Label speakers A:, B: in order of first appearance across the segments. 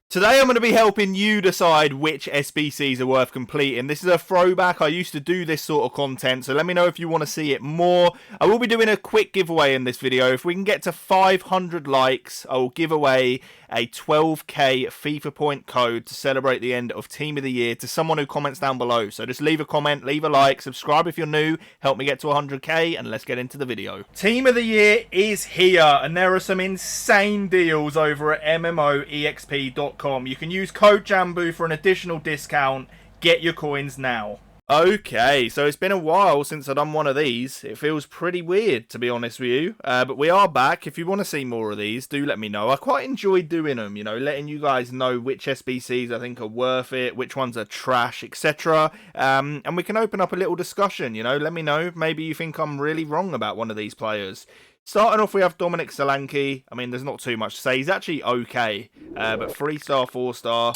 A: Today I'm going to be helping you decide which SBCs are worth completing. This is a throwback. I used to do this sort of content, so let me know if you want to see it more. I will be doing a quick giveaway in this video. If we can get to 500 likes, I will give away a 12k FIFA point code to celebrate the end of Team of the Year to someone who comments down below. So just leave a comment, leave a like, subscribe if you're new, help me get to 100k, and let's get into the video. Team of the Year is here, and there are some insane deals over at MMOEXP.com. You can use code JambooUK for an additional discount. Get your coins now. Okay, so it's been a while since I've done one of these. It feels pretty weird, to be honest with you. But we are back. If you want to see more of these, do let me know. I quite enjoy doing them, you know, letting you guys know which SBCs I think are worth it, which ones are trash, etc. And we can open up a little discussion, you know. Let me know. Maybe you think I'm really wrong about one of these players. Starting off, we have Dominic Solanke. I mean, there's not too much to say. He's actually okay, but 3-star, 4-star.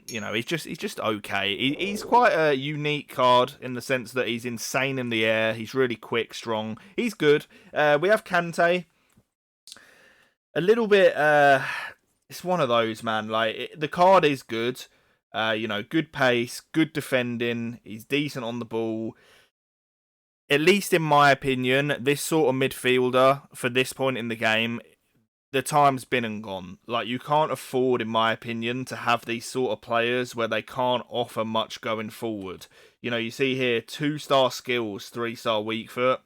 A: You know, he's just okay. He's quite a unique card in the sense that he's insane in the air. He's really quick, strong. He's good. We have Kante. A little bit. It's one of those, man. Like the card is good. You know, good pace, good defending. He's decent on the ball. At least in my opinion, this sort of midfielder for this point in the game, the time's been and gone. Like, you can't afford, in my opinion, to have these sort of players where they can't offer much going forward. You know, you see here, 2-star skills, 3-star weak foot.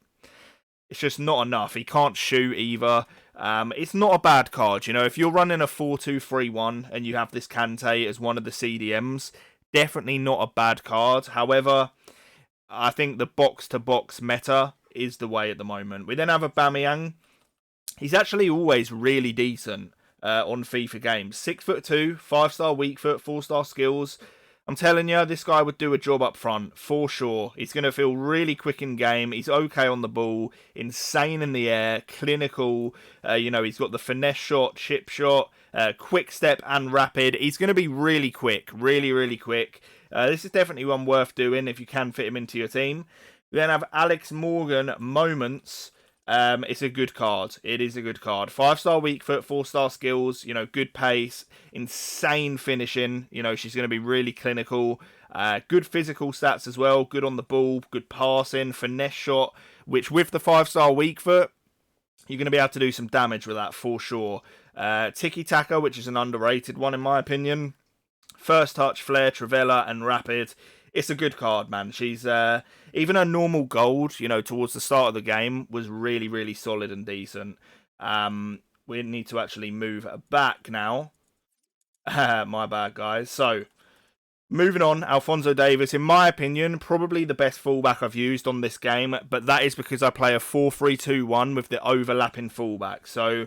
A: It's just not enough. He can't shoot either. It's not a bad card. You know, if you're running a 4-2-3-1 and you have this Kante as one of the CDMs, definitely not a bad card. However, I think the box-to-box meta is the way at the moment. We then have Aubameyang. He's actually always really decent on FIFA games. 6'2", 5-star weak foot, 4-star skills. I'm telling you, this guy would do a job up front, for sure. He's going to feel really quick in game. He's okay on the ball, insane in the air, clinical. You know, he's got the finesse shot, chip shot, quick step and rapid. He's going to be really quick, really quick. This is definitely one worth doing if you can fit him into your team. We then have Alex Morgan Moments. It's a good card. It is a good card. 5-star weak foot, 4-star skills, you know, good pace, insane finishing. You know, she's going to be really clinical. Good physical stats as well. Good on the ball, good passing, finesse shot, which with the 5-star weak foot, you're going to be able to do some damage with that for sure. Tiki-taka, which is an underrated one in my opinion. First touch, flair, trivela, and rapid. It's a good card, man. She's even her normal gold, you know, towards the start of the game was really solid and decent. We need to actually move back now. My bad, guys. So, moving on, Alphonso Davies, in my opinion, probably the best fullback I've used on this game, but that is because I play a 4-3-2-1 with the overlapping fullback. So,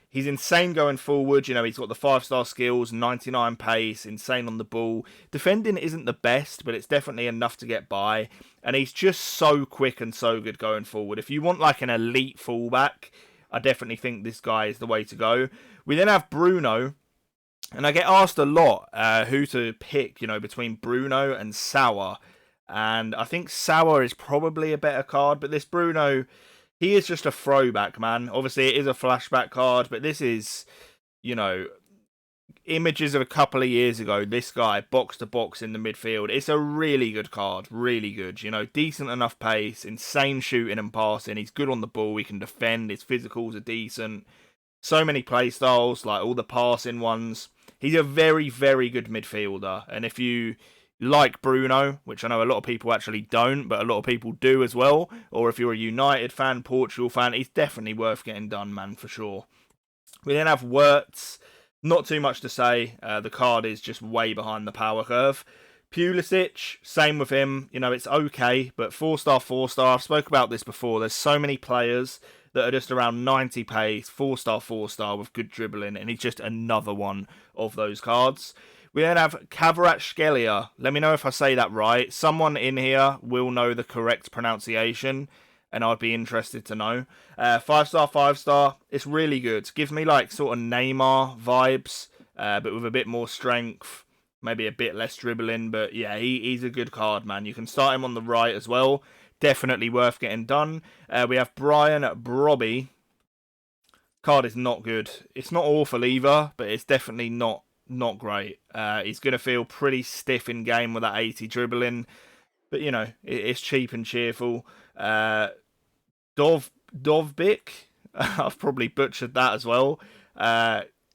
A: he's insane going forward. You know, he's got the 5-star skills, 99 pace, insane on the ball. Defending isn't the best, but it's definitely enough to get by. And he's just so quick and so good going forward. If you want like an elite fullback, I definitely think this guy is the way to go. We then have Bruno. And I get asked a lot who to pick, you know, between Bruno and Sauer. And I think Sauer is probably a better card, but this Bruno, he is just a throwback, man. Obviously, it is a flashback card, but this is, you know, images of a couple of years ago. This guy, box to box in the midfield. It's a really good card. Really good. You know, decent enough pace, insane shooting and passing. He's good on the ball. He can defend. His physicals are decent. So many play styles, like all the passing ones. He's a very good midfielder. And if you like Bruno, which I know a lot of people actually don't, but a lot of people do as well, or if you're a United fan, Portugal fan, he's definitely worth getting done, man, for sure. We then have Wirtz. Not too much to say. The card is just way behind the power curve. Pulisic, same with him. You know, it's okay, but 4-star, 4-star. I've spoke about this before. There's so many players that are just around 90 pace, 4-star, 4-star with good dribbling, and he's just another one of those cards. We then have Kvaratskhelia. Let me know if I say that right. Someone in here will know the correct pronunciation, and I'd be interested to know. 5-star, 5-star. It's really good. Gives me like sort of Neymar vibes, but with a bit more strength, maybe a bit less dribbling. But yeah, he's a good card, man. You can start him on the right as well. Definitely worth getting done. We have Brian Brobby. Card is not good. It's not awful either, but it's definitely not not great. He's going to feel pretty stiff in game with that 80 dribbling. But, you know, it's cheap and cheerful. Dovbik, I've probably butchered that as well.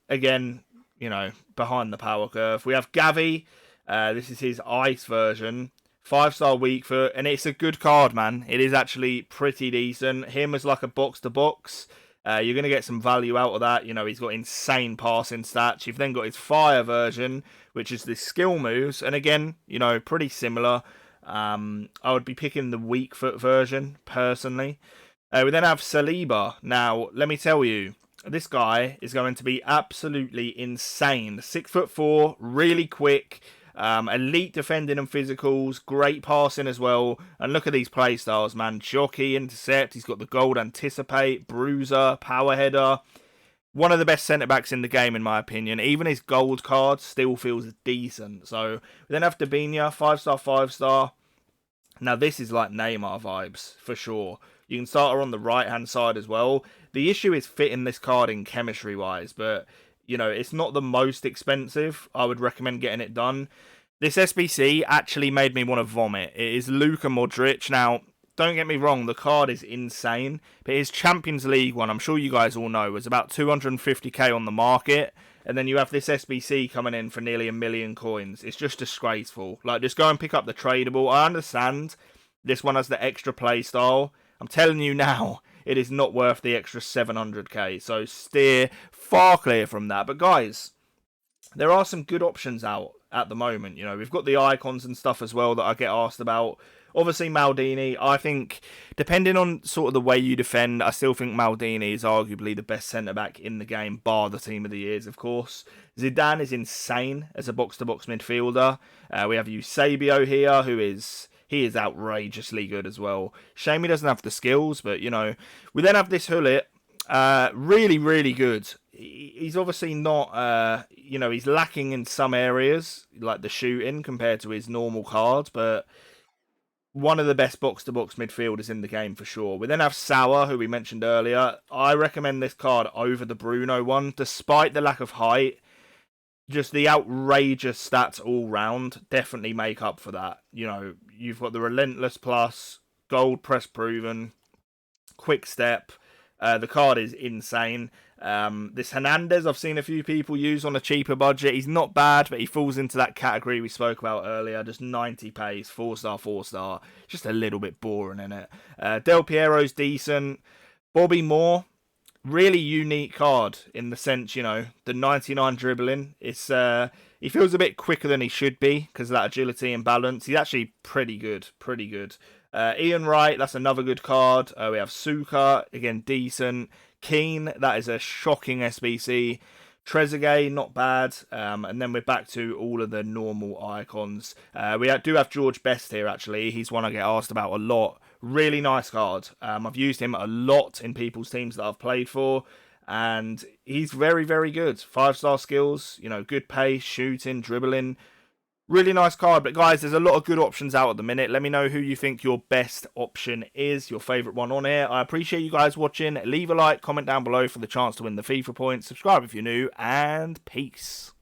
A: Again, you know, behind the power curve. We have Gavi. This is his ice version. 5-star weak foot, and it's a good card, man. It is actually pretty decent. Him as like a box-to-box. You're going to get some value out of that. You know, he's got insane passing stats. You've then got his fire version, which is the skill moves. And again, you know, pretty similar. I would be picking the weak foot version, personally. We then have Saliba. Now, let me tell you, this guy is going to be absolutely insane. 6'4", really quick. Elite defending and physicals, great passing as well. And look at these play styles, man. Jockey, intercept, he's got the gold anticipate, bruiser, power header. One of the best centre-backs in the game, in my opinion. Even his gold card still feels decent. So, we then have Dabinia, 5-star, 5-star. Now, this is like Neymar vibes, for sure. You can start her on the right-hand side as well. The issue is fitting this card in chemistry-wise, but, you know, it's not the most expensive. I would recommend getting it done. This SBC actually made me want to vomit. It is Luka Modric. Now, don't get me wrong, the card is insane, but his Champions League one, I'm sure you guys all know, was about 250k on the market, and then you have this SBC coming in for nearly 1 million coins. It's just disgraceful. Like, just go and pick up the tradable. I understand this one has the extra play style. I'm telling you now, it is not worth the extra 700k, so steer far clear from that. But guys, there are some good options out at the moment. You know, we've got the icons and stuff as well that I get asked about. Obviously, Maldini, I think, depending on sort of the way you defend, I still think Maldini is arguably the best centre-back in the game, bar the team of the years, of course. Zidane is insane as a box-to-box midfielder. We have Eusebio here, he is outrageously good as well. Shame he doesn't have the skills, but, you know. We then have this Hullet, really, really good. He's obviously not, you know, he's lacking in some areas, like the shooting, compared to his normal cards, but one of the best box-to-box midfielders in the game for sure. We then have Sauer, who we mentioned earlier. I recommend this card over the Bruno one, despite the lack of height. Just the outrageous stats all round definitely make up for that. You know, you've got the Relentless Plus, Gold Press Proven, Quick Step. The card is insane. This Hernandez, I've seen a few people use on a cheaper budget. He's not bad, but he falls into that category we spoke about earlier. Just 90 pace, 4-star, 4-star. Just a little bit boring in it. Del Piero's decent. Bobby Moore, really unique card in the sense, you know, the 99 dribbling. It's he feels a bit quicker than he should be because of that agility and balance. He's actually pretty good, pretty good. Ian Wright, that's another good card. We have Suka, again, decent. Keane, that is a shocking SBC. Trezeguet, not bad. And then we're back to all of the normal icons. We do have George Best here, actually. He's one I get asked about a lot. Really nice card. I've used him a lot in people's teams that I've played for. And he's very, very good. 5-star skills, you know, good pace, shooting, dribbling. Really nice card, but guys, there's a lot of good options out at the minute. Let me know who you think your best option is, your favourite one on here. I appreciate you guys watching. Leave a like, comment down below for the chance to win the FIFA points. Subscribe if you're new, and peace.